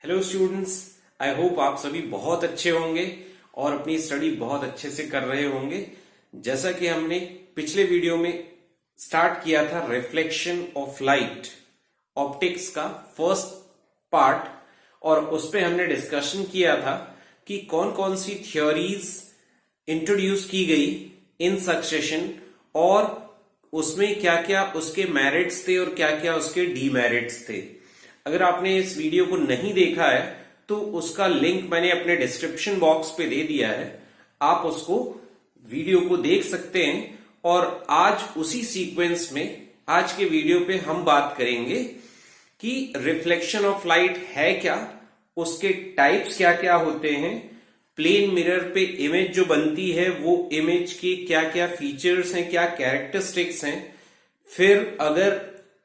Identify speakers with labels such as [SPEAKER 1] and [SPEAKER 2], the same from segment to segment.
[SPEAKER 1] Hello students, I hope आप सभी बहुत अच्छे होंगे और अपनी स्टडी बहुत अच्छे से कर रहे होंगे। जैसा कि हमने पिछले वीडियो में स्टार्ट किया था रिफ्लेक्शन ऑफ लाइट ऑप्टिक्स का फर्स्ट पार्ट, और उस पे हमने डिस्कशन किया था कि कौन कौन सी थ्योरीज इंट्रोड्यूस की गई इन सक्सेशन और उसमें क्या क्या उसके मेरिट्स थे और क्या क्या उसके डीमेरिट्स थे। अगर आपने इस वीडियो को नहीं देखा है तो उसका लिंक मैंने अपने डिस्क्रिप्शन बॉक्स पे दे दिया है, आप उसको वीडियो को देख सकते हैं। और आज उसी सीक्वेंस में आज के वीडियो पे हम बात करेंगे कि रिफ्लेक्शन ऑफ लाइट है क्या, उसके टाइप्स क्या क्या होते हैं, प्लेन मिरर पे इमेज जो बनती है वो इमेज के क्या क्या फीचर्स हैं, क्या कैरेक्टरिस्टिक्स हैं। फिर अगर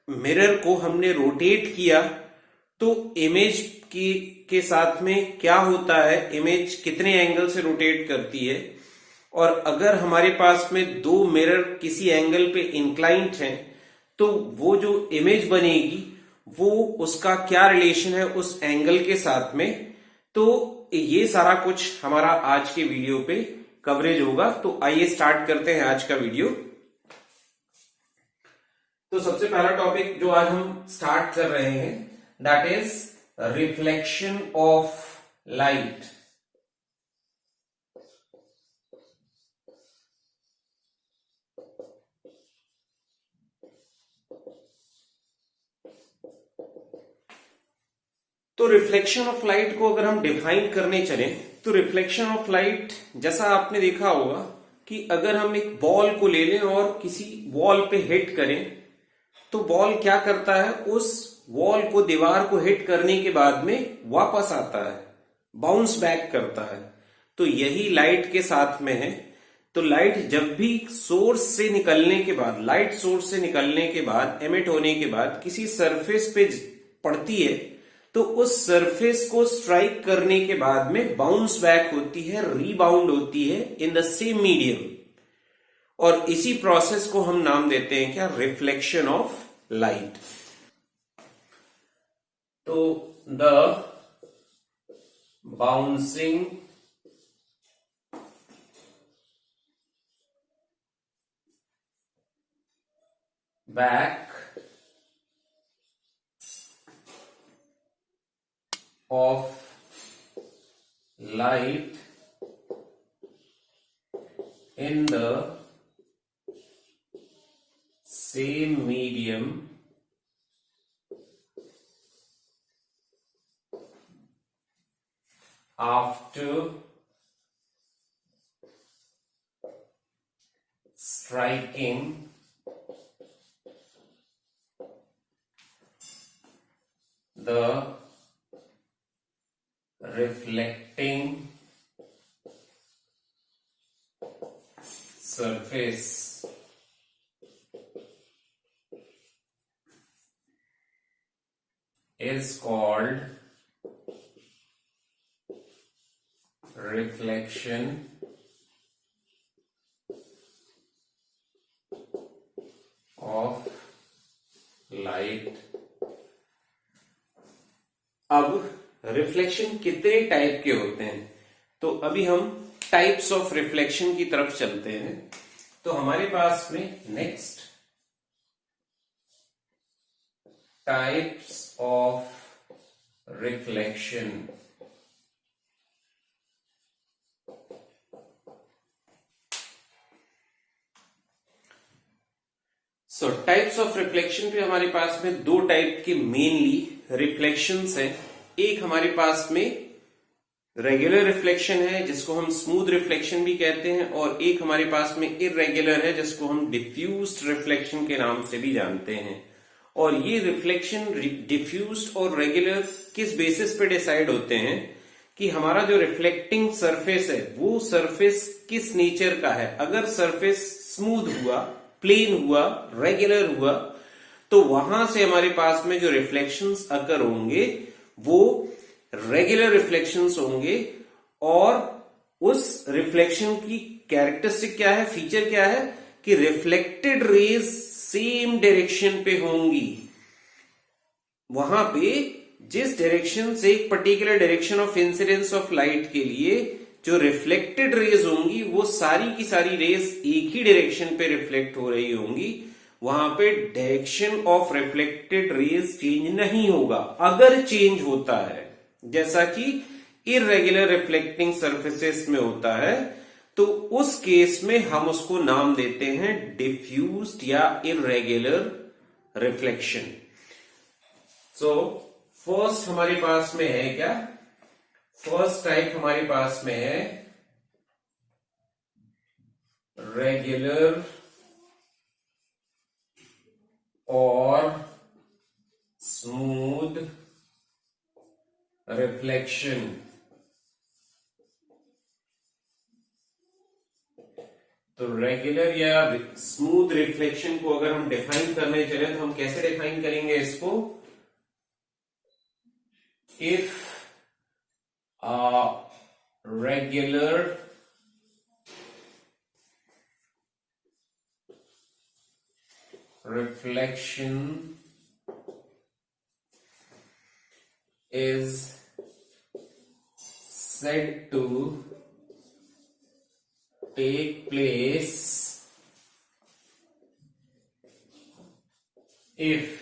[SPEAKER 1] मिरर को हमने रोटेट किया तो इमेज के साथ में क्या होता है, इमेज कितने एंगल से रोटेट करती है। और अगर हमारे पास में दो मिरर किसी एंगल पे इंक्लाइंट हैं तो वो जो इमेज बनेगी वो उसका क्या रिलेशन है उस एंगल के साथ में। तो ये सारा कुछ हमारा आज के वीडियो पे कवरेज होगा। तो आइए स्टार्ट करते हैं आज का वीडियो। तो सबसे पहला टॉपिक जो आज हम स्टार्ट कर रहे हैं that is reflection of light. तो रिफ्लेक्शन ऑफ लाइट को अगर हम डिफाइन करने चलें तो रिफ्लेक्शन ऑफ लाइट जैसा आपने देखा होगा कि अगर हम एक बॉल को ले लें और किसी वॉल पे हिट करें तो बॉल क्या करता है, उस वॉल को दीवार को हिट करने के बाद में वापस आता है, बाउंस बैक करता है। तो यही लाइट के साथ में है। तो लाइट जब भी सोर्स से निकलने के बाद, लाइट सोर्स से निकलने के बाद, एमिट होने के बाद किसी सरफेस पे पड़ती है तो उस सरफेस को स्ट्राइक करने के बाद में बाउंस बैक होती है, रीबाउंड होती है इन द सेम मीडियम। और इसी प्रोसेस को हम नाम देते हैं क्या, रिफ्लेक्शन ऑफ लाइट। तो the bouncing back of light in the same medium after striking the reflecting surface is called reflection of light। अब रिफ्लेक्शन कितने टाइप के होते हैं, तो अभी हम टाइप्स ऑफ रिफ्लेक्शन की तरफ चलते हैं। तो हमारे पास में next types of reflection. So types of reflection पे हमारे पास में दो टाइप के मेनली रिफ्लेक्शंस हैं। एक हमारे पास में रेगुलर रिफ्लेक्शन है जिसको हम स्मूथ रिफ्लेक्शन भी कहते हैं, और एक हमारे पास में इररेगुलर है जिसको हम डिफ्यूज्ड रिफ्लेक्शन के नाम से भी जानते हैं। और ये रिफ्लेक्शन डिफ्यूज्ड और रेगुलर किस बेसिस पे डिसाइड होते हैं कि हमारा जो रिफ्लेक्टिंग सरफेस है वो सरफेस किस नेचर का है। अगर सरफेस स्मूथ हुआ, प्लेन हुआ, रेगुलर हुआ तो वहां से हमारे पास में जो रिफ्लेक्शंस अकर होंगे वो रेगुलर रिफ्लेक्शंस होंगे। और उस रिफ्लेक्शन की कैरेक्टरिस्टिक क्या है, फीचर क्या है कि रिफ्लेक्टेड रेज सेम डायरेक्शन पे होंगी। वहां पे जिस डायरेक्शन से एक particular direction of incidence of light के लिए जो रिफ्लेक्टेड रेज होंगी वो सारी की सारी रेज एक ही डायरेक्शन पे रिफ्लेक्ट हो रही होंगी, वहां पे direction of reflected raise change नहीं होगा। अगर चेंज होता है, जैसा कि इररेगुलर रिफ्लेक्टिंग सरफेसेस में होता है, तो उस केस में हम उसको नाम देते हैं डिफ्यूज्ड या इररेगुलर रिफ्लेक्शन। सो फर्स्ट हमारे पास में है क्या, फर्स्ट टाइप हमारे पास में है रेगुलर और स्मूथ रिफ्लेक्शन। तो रेगुलर या स्मूथ रिफ्लेक्शन को अगर हम डिफाइन करने चले तो हम कैसे डिफाइन करेंगे इसको? If regular reflection is said to take place if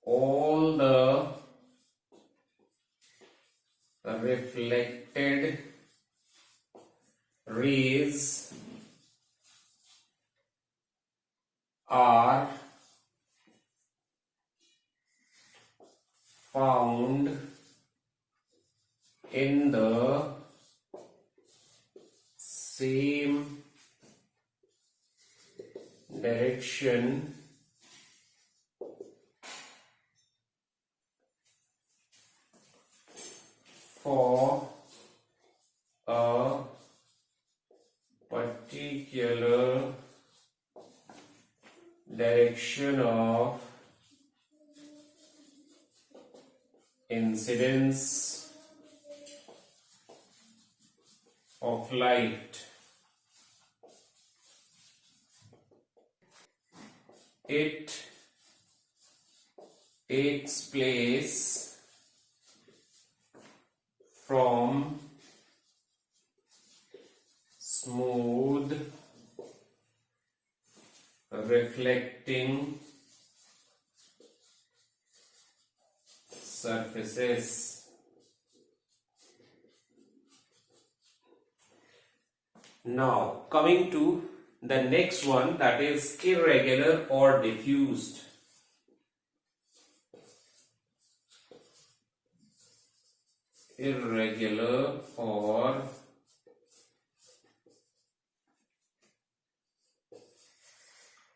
[SPEAKER 1] all the reflected rays are found in the same direction for a particular direction of incidence of light. It takes place from smooth reflecting surfaces. Now coming to the next one, that is irregular or diffused. Irregular or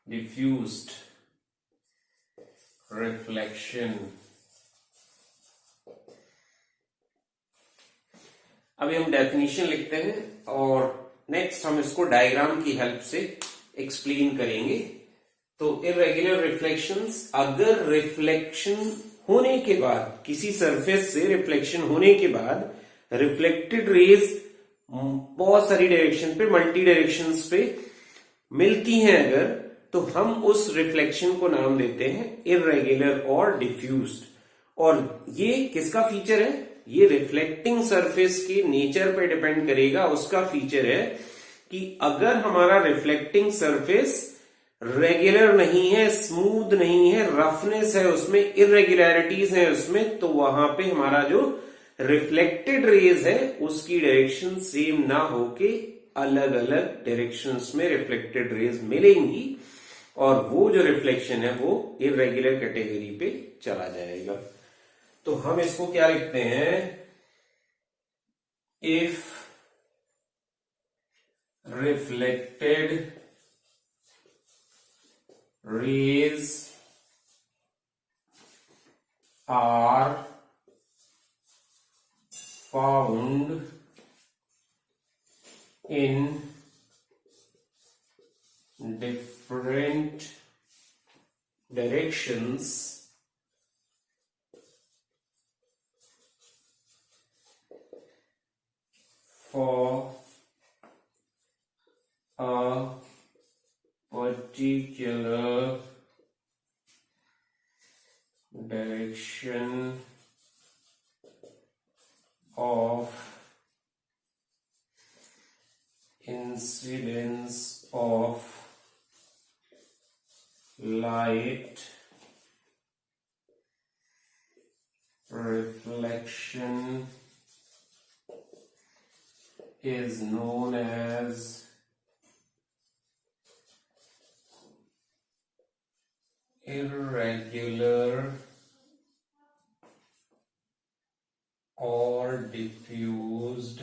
[SPEAKER 1] diffused reflection. अभी हम definition लिखते हैं और next हम इसको diagram की help से explain करेंगे। तो इररेगुलर रिफ्लेक्शंस, अगर रिफ्लेक्शन होने के बाद, किसी सरफेस से रिफ्लेक्शन होने के बाद रिफ्लेक्टेड रेज बहुत सारी डायरेक्शन पे, मल्टी डायरेक्शंस पे मिलती हैं अगर, तो हम उस रिफ्लेक्शन को नाम देते हैं इररेगुलर और डिफ्यूज्ड। और ये किसका फीचर है? ये रिफ्लेक्टिंग सरफेस के नेचर पे डिपेंड करेगा। उसका फीचर है कि अगर हमारा रिफ्लेक्टिंग सरफेस रेगुलर नहीं है, स्मूथ नहीं है, रफनेस है उसमें, इररेगुलरिटीज है उसमें, तो वहां पे हमारा जो रिफ्लेक्टेड रेज है उसकी डायरेक्शन सेम ना होके अलग अलग डायरेक्शंस में रिफ्लेक्टेड रेज मिलेंगी और वो जो रिफ्लेक्शन है वो इररेगुलर कैटेगरी पे चला जाएगा। तो हम इसको क्या लिखते हैं? If reflected rays are found in different directions for a particular of incidence of light reflection is known as irregular or diffused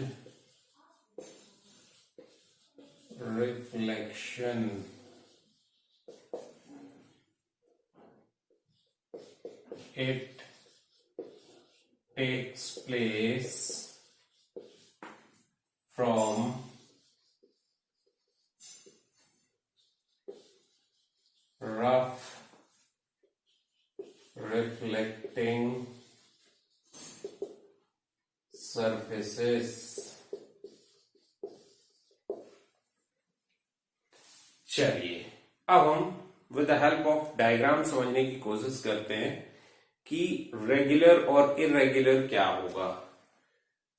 [SPEAKER 1] reflection. It takes place from rough reflecting surfaces. चलिए अब हम with the help of diagram समझने की कोशिश करते हैं कि regular और इरेगुलर क्या होगा।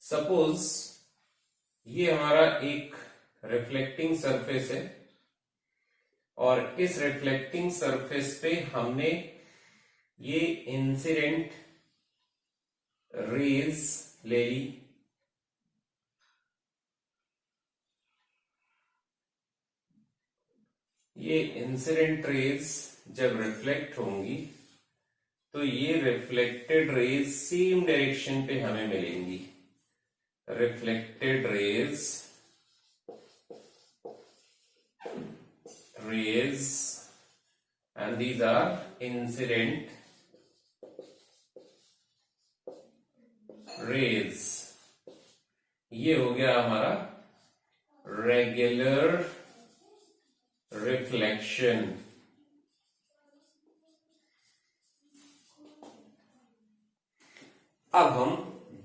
[SPEAKER 1] सपोज ये हमारा एक रिफ्लेक्टिंग सरफेस है और इस रिफ्लेक्टिंग सरफेस पे हमने ये इंसिडेंट रेज ले ली। ये इंसिडेंट रेज जब रिफ्लेक्ट होंगी तो ये रिफ्लेक्टेड रेज सेम डायरेक्शन पे हमें मिलेंगी। Reflected raise and these are incident rays। ये हो गया हमारा रेगुलर रिफ्लेक्शन। अब हम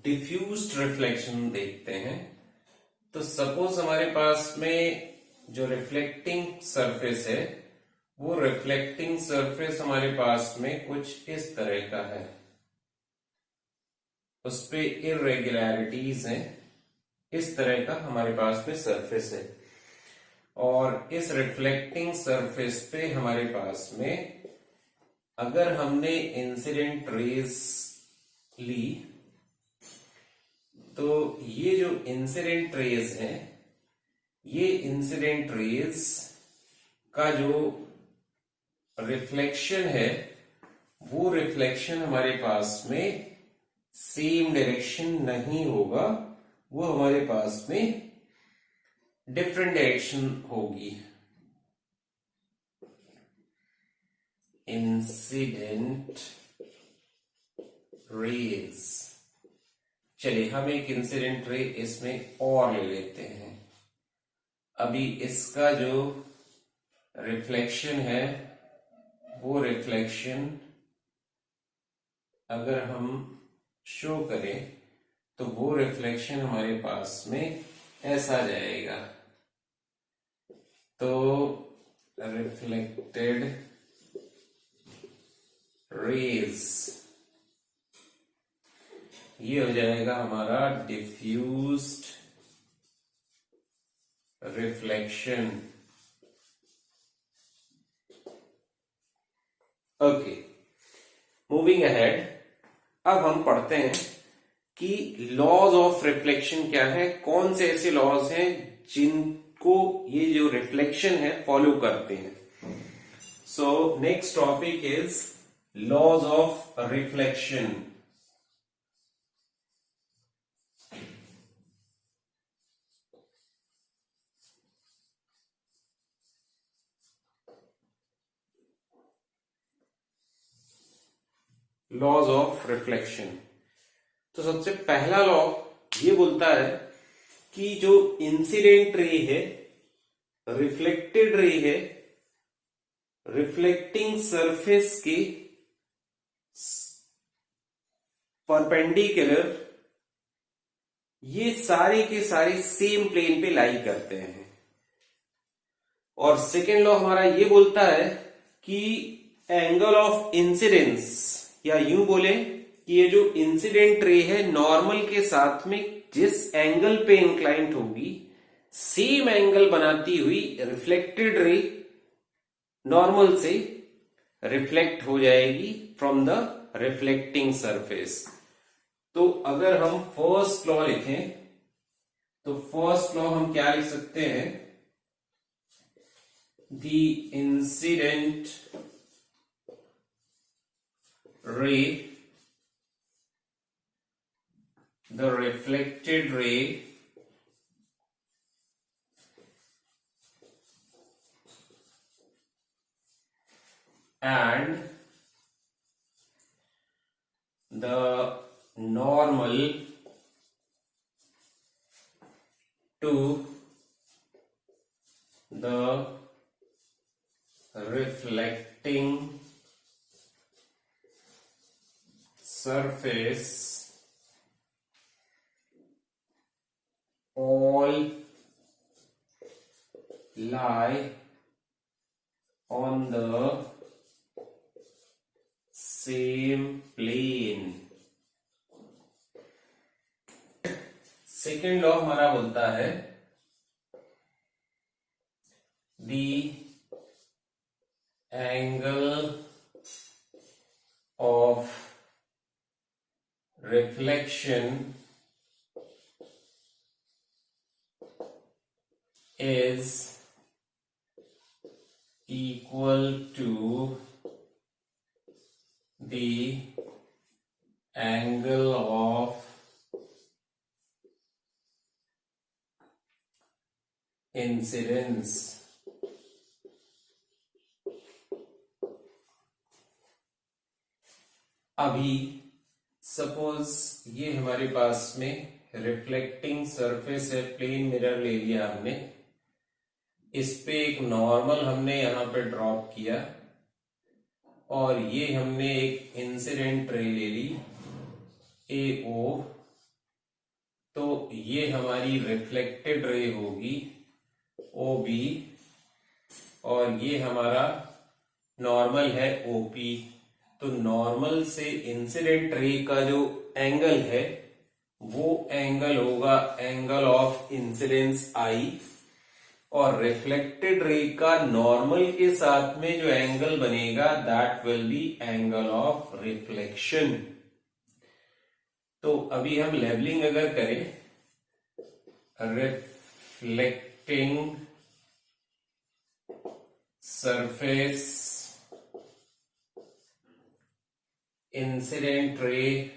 [SPEAKER 1] डिफ्यूज्ड रिफ्लेक्शन देखते हैं। तो सपोज हमारे पास में जो रिफ्लेक्टिंग सरफेस है वो रिफ्लेक्टिंग सरफेस हमारे पास में कुछ इस तरह का है, उस पे इरेगुलरिटीज हैं, इस तरह का हमारे पास में सरफेस है। और इस रिफ्लेक्टिंग सरफेस पे हमारे पास में अगर हमने इंसिडेंट रेज ली तो ये जो इंसिडेंट रेज है, ये इंसिडेंट रेज का जो रिफ्लेक्शन है वो रिफ्लेक्शन हमारे पास में सेम डायरेक्शन नहीं होगा, वो हमारे पास में डिफरेंट डायरेक्शन होगी। इंसिडेंट रेज, चलिए हम एक इंसिडेंट रे इसमें और ले लेते हैं। अभी इसका जो रिफ्लेक्शन है वो रिफ्लेक्शन अगर हम शो करें तो वो रिफ्लेक्शन हमारे पास में ऐसा जाएगा। तो रिफ्लेक्टेड रेज ये हो जाएगा हमारा diffused reflection. Okay, moving ahead, अब हम पढ़ते हैं कि लॉज ऑफ रिफ्लेक्शन क्या है, कौन से ऐसे लॉज हैं जिनको ये जो रिफ्लेक्शन है फॉलो करते हैं। So next topic is laws of reflection. Laws of reflection. तो सबसे पहला लॉ ये बोलता है कि जो इंसिडेंट रे है, रिफ्लेक्टेड रे है, रिफ्लेक्टिंग सरफेस के परपेंडिकुलर ये सारे के सारे सेम प्लेन पे लाई करते हैं। और सेकेंड लॉ हमारा ये बोलता है कि एंगल ऑफ इंसिडेंस, या यूं बोले कि ये जो इंसिडेंट रे है नॉर्मल के साथ में जिस एंगल पे इंक्लाइंट होगी सेम एंगल बनाती हुई रिफ्लेक्टेड रे नॉर्मल से रिफ्लेक्ट हो जाएगी फ्रॉम द रिफ्लेक्टिंग सरफेस। तो अगर हम फर्स्ट लॉ लिखें तो फर्स्ट लॉ हम क्या लिख सकते हैं, the incident ray, the reflected ray and the normal to the reflecting surface all lie on the same plane। Second law हमारा बोलता है the angle of reflection is equal to the angle of incidence। अभी suppose ये हमारे पास में reflecting surface है, plane mirror ले लिया हमने, इस पे एक नॉर्मल हमने यहां पे ड्रॉप किया और ये हमने एक इंसिडेंट रे ले ली AO, तो ये हमारी रिफ्लेक्टेड रे होगी OB और ये हमारा नॉर्मल है OP। तो नॉर्मल से इंसिडेंट रे का जो एंगल है वो एंगल होगा एंगल ऑफ इंसिडेंस I और रिफ्लेक्टेड रे का नॉर्मल के साथ में जो एंगल बनेगा that will be angle of reflection. तो अभी हम लेबलिंग अगर करें, reflecting surface incident ray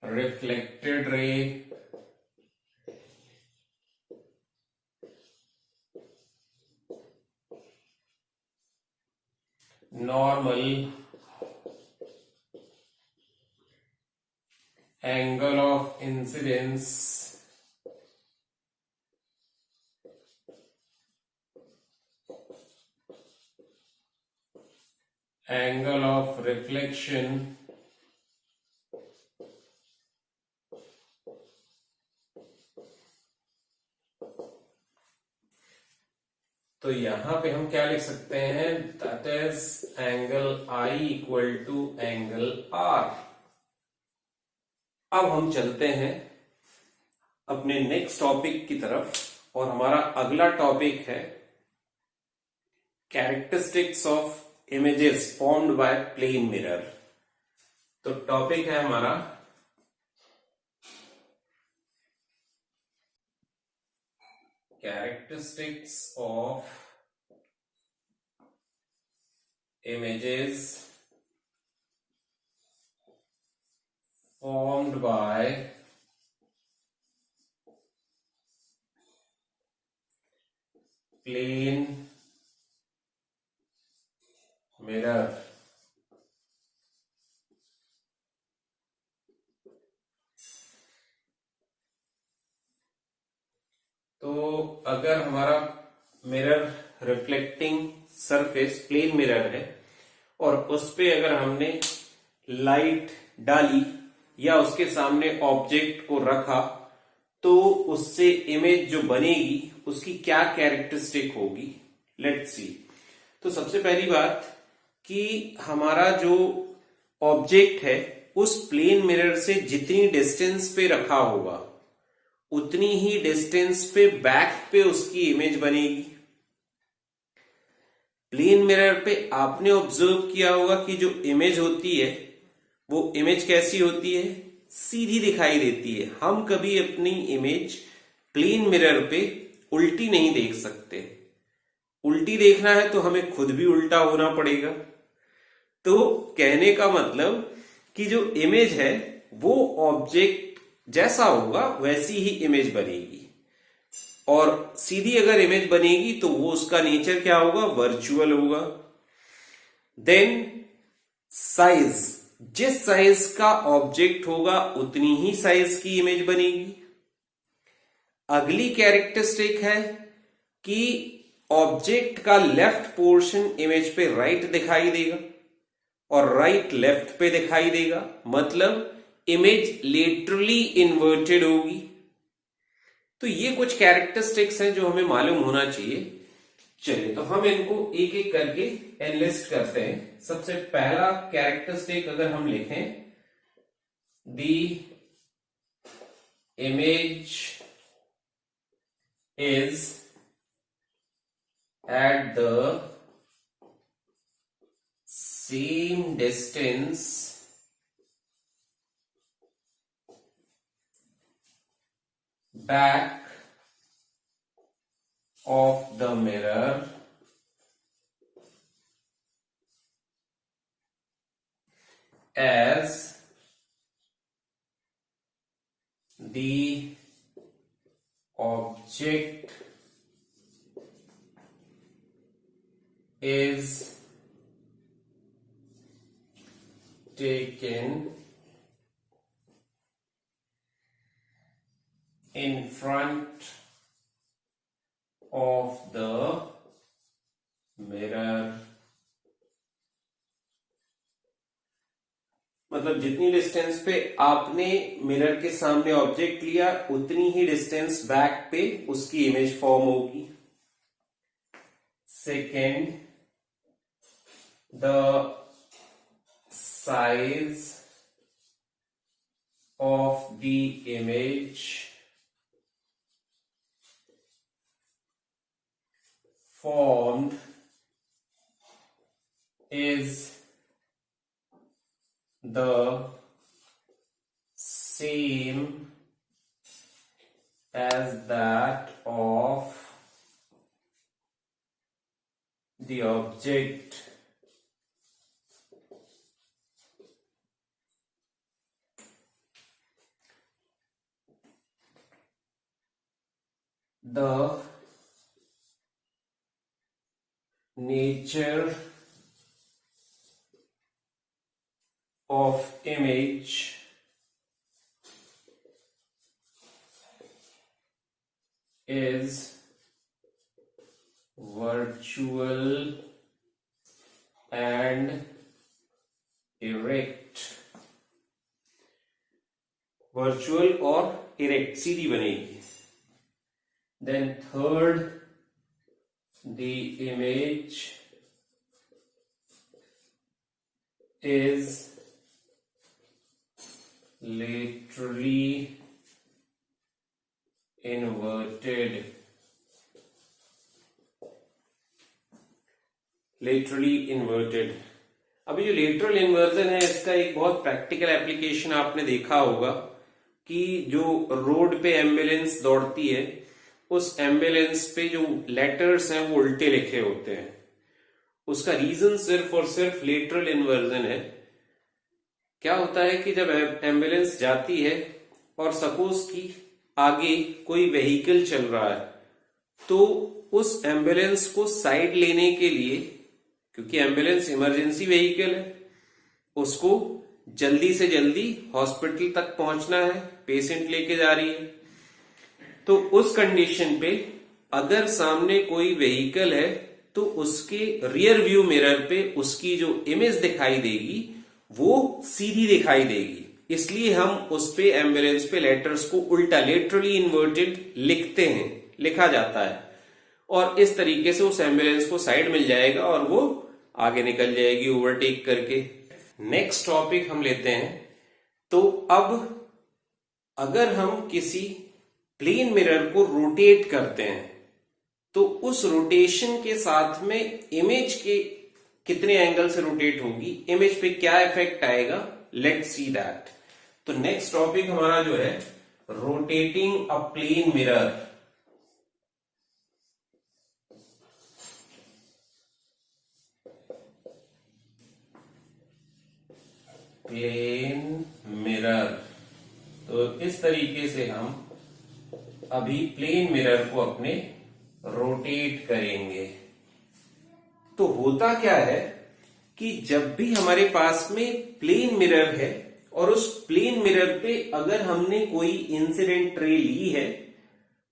[SPEAKER 1] reflected ray normal angle of incidence angle of reflection तो यहां पे हम क्या लिख सकते हैं, that is angle I equal to angle R। अब हम चलते हैं अपने नेक्स्ट टॉपिक की तरफ और हमारा अगला टॉपिक है characteristics of images formed by plane mirror. तो टॉपिक है हमारा characteristics of images formed by plane mirror। तो अगर हमारा mirror reflecting surface plane mirror है और उस पे अगर हमने लाइट डाली या उसके सामने ऑब्जेक्ट को रखा तो उससे इमेज जो बनेगी उसकी क्या कैरेक्टरिस्टिक होगी, लेट्स सी। तो सबसे पहली बात कि हमारा जो ऑब्जेक्ट है उस प्लेन मिरर से जितनी डिस्टेंस पे रखा होगा उतनी ही डिस्टेंस पे बैक पे उसकी इमेज बनेगी। प्लेन मिरर पे आपने ऑब्जर्व किया होगा कि जो इमेज होती है वो इमेज कैसी होती है, सीधी दिखाई देती है। हम कभी अपनी इमेज प्लेन मिरर पे उल्टी नहीं देख सकते। उल्टी देखना है तो हमें खुद भी उल्टा होना पड़ेगा। तो कहने का मतलब कि जो इमेज है वो ऑब्जेक्ट जैसा होगा वैसी ही इमेज बनेगी, और सीधी अगर इमेज बनेगी तो वो उसका नेचर क्या होगा, वर्चुअल होगा। देन साइज, जिस साइज का ऑब्जेक्ट होगा उतनी ही साइज की इमेज बनेगी। अगली कैरेक्टरिस्टिक है कि ऑब्जेक्ट का लेफ्ट पोर्शन इमेज पे राइट दिखाई देगा और राइट लेफ्ट पे दिखाई देगा, मतलब इमेज लेटरली इन्वर्टेड होगी। तो ये कुछ कैरेक्टरिस्टिक्स हैं जो हमें मालूम होना चाहिए। चलिए तो हम इनको एक एक करके एनलिस्ट करते हैं। सबसे पहला कैरेक्टरिस्टिक अगर हम लिखें, the image is at the same distance back of the mirror as the object is taken in front of the mirror। मतलब जितनी डिस्टेंस पे आपने मिरर के सामने ऑब्जेक्ट लिया उतनी ही डिस्टेंस बैक पे उसकी इमेज फॉर्म होगी। Second, the size of the image formed is the same as that of the object the nature of image is virtual and erect। Virtual और इरेक्ट, सीधी बनेगी। Then third, the image is laterally inverted। laterally inverted, अभी जो lateral inversion है इसका एक बहुत practical application आपने देखा होगा कि जो रोड पे एम्बुलेंस दौड़ती है उस एम्बुलेंस पे जो लेटर्स हैं वो उल्टे लिखे होते हैं। उसका रीजन सिर्फ और सिर्फ लेटरल इन्वर्जन है। क्या होता है कि जब एम्बुलेंस जाती है और सपोज कि आगे कोई व्हीकल चल रहा है तो उस एम्बुलेंस को साइड लेने के लिए, क्योंकि एम्बुलेंस इमरजेंसी व्हीकल है, उसको जल्दी से जल्दी हॉस्पिटल तक पहुंचना है, पेशेंट लेके जा रही है, तो उस कंडीशन पे अगर सामने कोई व्हीकल है तो उसके रियर व्यू मिरर पे उसकी जो इमेज दिखाई देगी वो सीधी दिखाई देगी। इसलिए हम उस पे एम्बुलेंस पे लेटर्स को उल्टा, लेटरली इन्वर्टेड लिखते हैं, लिखा जाता है। और इस तरीके से उस एम्बुलेंस को साइड मिल जाएगा और वो आगे निकल जाएगी ओवरटेक करके। नेक्स्ट टॉपिक हम लेते हैं। तो अब अगर हम किसी प्लेन मिरर को रोटेट करते हैं तो उस रोटेशन के साथ में इमेज के कितने एंगल से रोटेट होगी, इमेज पे क्या इफेक्ट आएगा, लेट्स सी दैट। तो नेक्स्ट टॉपिक हमारा जो है rotating a plane mirror. Plane mirror, तो इस तरीके से हम अभी प्लेन मिरर को अपने रोटेट करेंगे। तो होता क्या है कि जब भी हमारे पास में प्लेन मिरर है और उस प्लेन मिरर पे अगर हमने कोई इंसिडेंट रे ली है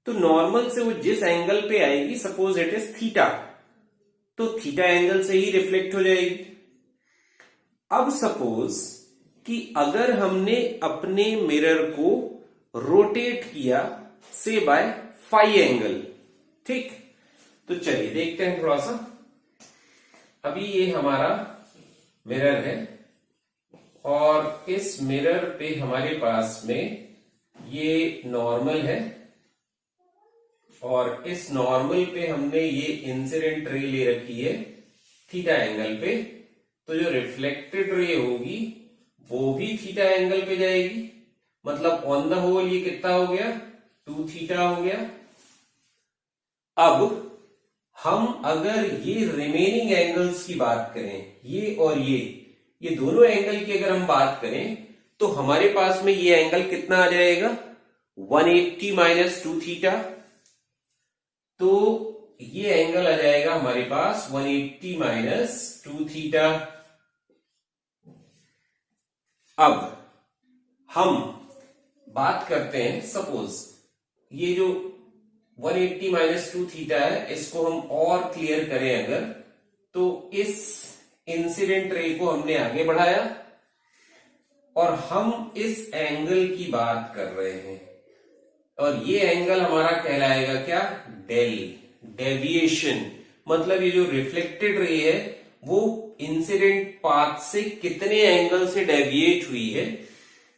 [SPEAKER 1] तो नॉर्मल से वो जिस एंगल पे आएगी, सपोज इट इज थीटा, तो थीटा एंगल से ही रिफ्लेक्ट हो जाएगी। अब सपोज कि अगर हमने अपने मिरर को रोटेट किया से बाय फाई एंगल, ठीक, तो चलिए देखते हैं थोड़ा सा। अभी ये हमारा मिरर है और इस मिरर पे हमारे पास में ये नॉर्मल है और इस नॉर्मल पे हमने ये इंसिडेंट रे ले रखी है थीटा एंगल पे। तो जो रिफ्लेक्टेड रे होगी वो भी थीटा एंगल पे जाएगी, मतलब ऑन द होल ये कितना हो गया, 2 थीटा हो गया। अब हम अगर ये रिमेनिंग एंगल्स की बात करें, ये और ये दोनों एंगल की अगर हम बात करें तो हमारे पास में ये एंगल कितना आ जाएगा, 180 माइनस 2 थीटा। तो ये एंगल आ जाएगा हमारे पास 180 माइनस 2 थीटा। अब हम बात करते हैं, सपोज ये जो 180 माइनस 2 थीटा है इसको हम और क्लियर करें अगर, तो इस इंसिडेंट रे को हमने आगे बढ़ाया और हम इस एंगल की बात कर रहे हैं और ये एंगल हमारा कहलाएगा क्या, डेविएशन। मतलब ये जो रिफ्लेक्टेड रे है वो इंसिडेंट पाथ से कितने एंगल से डेविएट हुई है,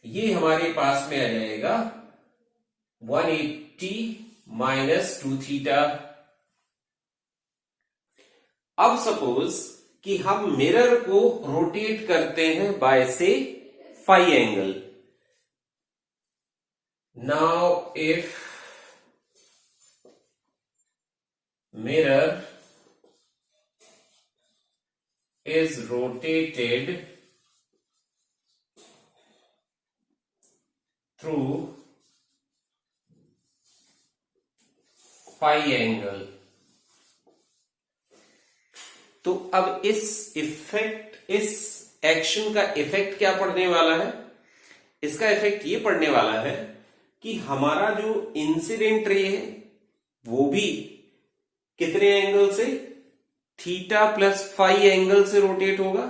[SPEAKER 1] ये हमारे पास में आ जाएगा 180 माइनस 2 थीटा। अब सपोज कि हम मिरर को रोटेट करते हैं बाय से phi angle. Now if mirror is rotated through phi angle, तो अब इस एक्शन का इफेक्ट क्या पड़ने वाला है, इसका इफेक्ट ये पड़ने वाला है कि हमारा जो इंसिडेंट रे है वो भी कितने एंगल से, थीटा प्लस फाई एंगल से रोटेट होगा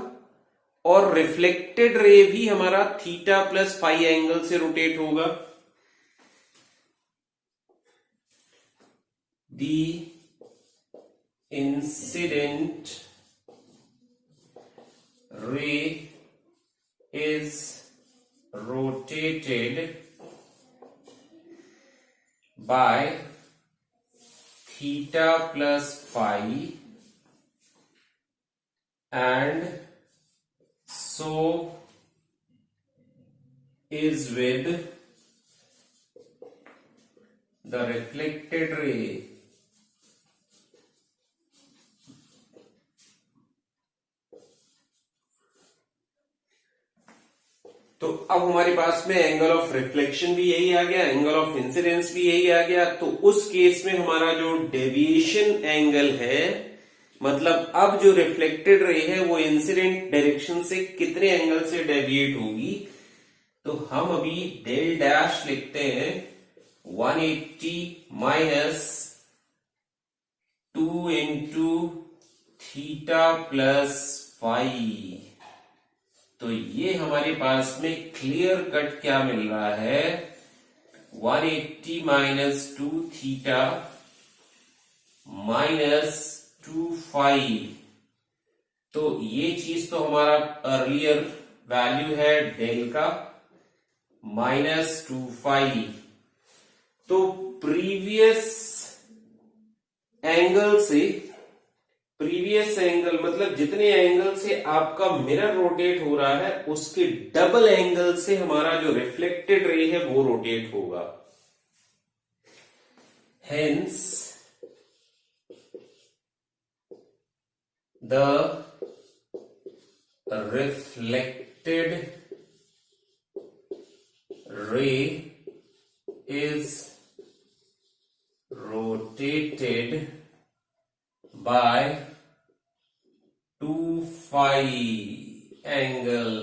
[SPEAKER 1] और रिफ्लेक्टेड रे भी हमारा थीटा प्लस फाई एंगल से रोटेट होगा। The incident ray is rotated bye theta plus phi and so is with the reflected ray। तो अब हमारे पास में एंगल ऑफ रिफ्लेक्शन भी यही आ गया, एंगल ऑफ इंसिडेंस भी यही आ गया। तो उस केस में हमारा जो डेविएशन एंगल है, मतलब अब जो रिफ्लेक्टेड रे है वो इंसिडेंट डायरेक्शन से कितने एंगल से डेविएट होगी, तो हम अभी डेल डैश लिखते हैं 180 minus 2 into theta plus phi. तो ये हमारे पास में क्लियर कट क्या मिल रहा है, 180 माइनस 2 थीटा -2 तो ये चीज तो हमारा अर्लियर वैल्यू है डेल का -2 तो प्रीवियस एंगल मतलब जितने एंगल से आपका मिरर रोटेट हो रहा है उसके डबल एंगल से हमारा जो रिफ्लेक्टेड रे है वो रोटेट होगा। Hence the reflected ray is rotated by 2 angle.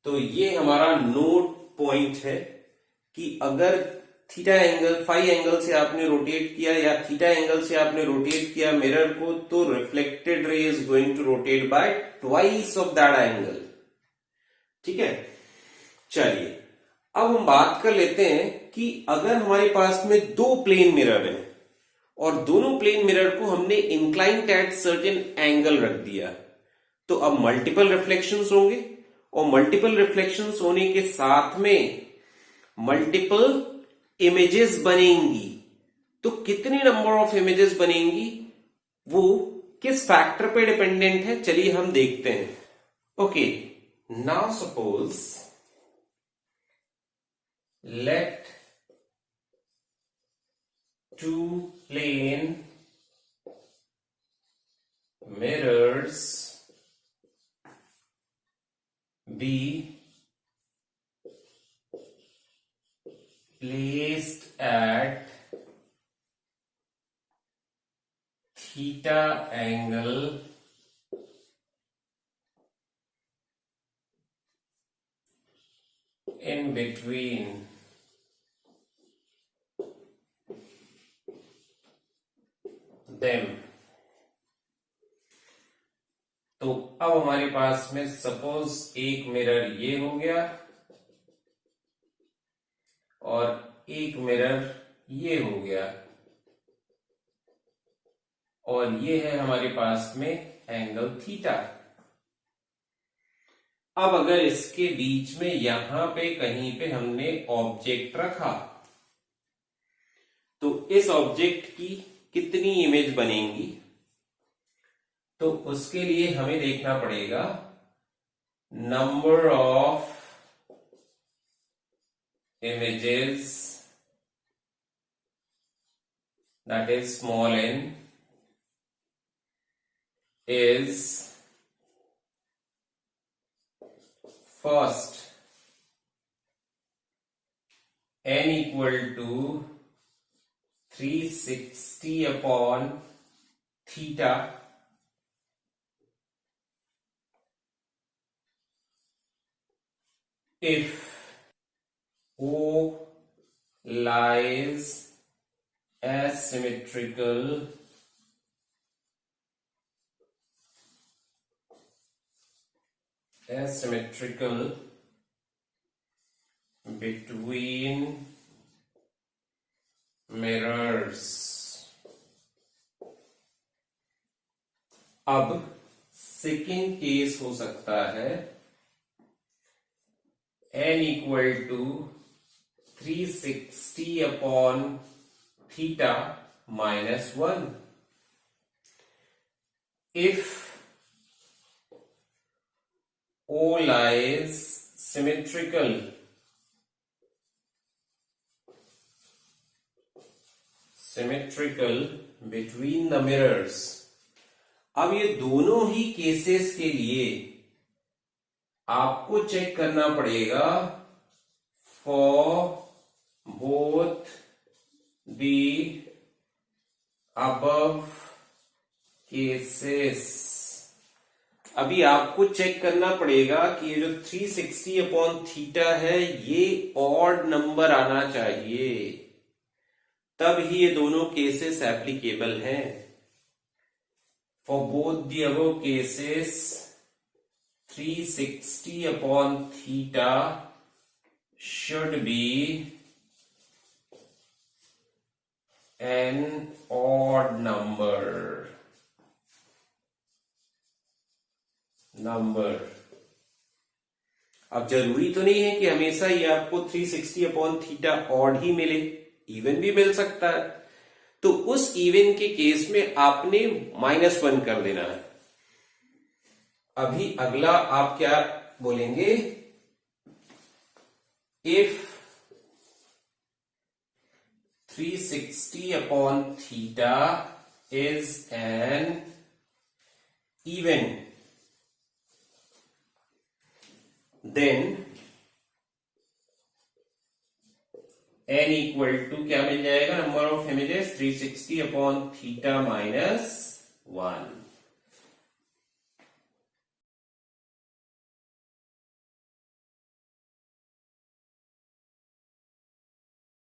[SPEAKER 1] तो ये हमारा नोट पॉइंट है कि अगर थीटा एंगल फाई एंगल से आपने रोटेट किया या थीटा एंगल से आपने रोटेट किया मिरर को तो reflected ray is going to rotate by twice of that angle. ठीक है, चलिए अब हम बात कर लेते हैं कि अगर हमारे पास में दो प्लेन मिरर हैं और दोनों प्लेन मिरर को हमने इंक्लाइंड एट सर्टेन एंगल रख दिया तो अब मल्टीपल रिफ्लेक्शंस होंगे और मल्टीपल रिफ्लेक्शंस होने के साथ में मल्टीपल इमेजेस बनेंगी। तो कितनी नंबर ऑफ इमेजेस बनेंगी वो किस फैक्टर पे डिपेंडेंट है, चलिए हम देखते हैं। Okay, now suppose let two plane mirrors be placed at theta angle in between them। तो अब हमारे पास में सपोज एक मिरर ये हो गया और एक मिरर ये हो गया और ये है हमारे पास में एंगल थीटा। अब अगर इसके बीच में यहां पे कहीं पे हमने ऑब्जेक्ट रखा तो इस ऑब्जेक्ट की कितनी इमेज बनेंगी, तो उसके लिए हमें देखना पड़ेगा number of images, that is small n, is first n equal to 360 upon theta if O lies asymmetrical between mirrors। अब सेकेंड केस हो सकता है n equal to 360 upon theta minus 1 if O lies symmetrical between the mirrors। अब ये दोनों ही cases के लिए आपको चेक करना पड़ेगा for both the above cases. अभी आपको चेक करना पड़ेगा कि ये जो 360 अपॉन थीटा है ये ऑड नंबर आना चाहिए, तब ही ये दोनों केसेस एप्लीकेबल हैं। For both the above cases 360 upon theta should be an odd number अब जरूरी तो नहीं है कि हमेशा ही आपको 360 अपॉन थीटा ऑड ही मिले, इवन भी मिल सकता है। तो उस इवन के केस में आपने -1 कर देना है। अभी अगला आप क्या बोलेंगे, if 360 upon theta is an even, then n equal to क्या मिल जाएगा, number of images 360 upon theta -1।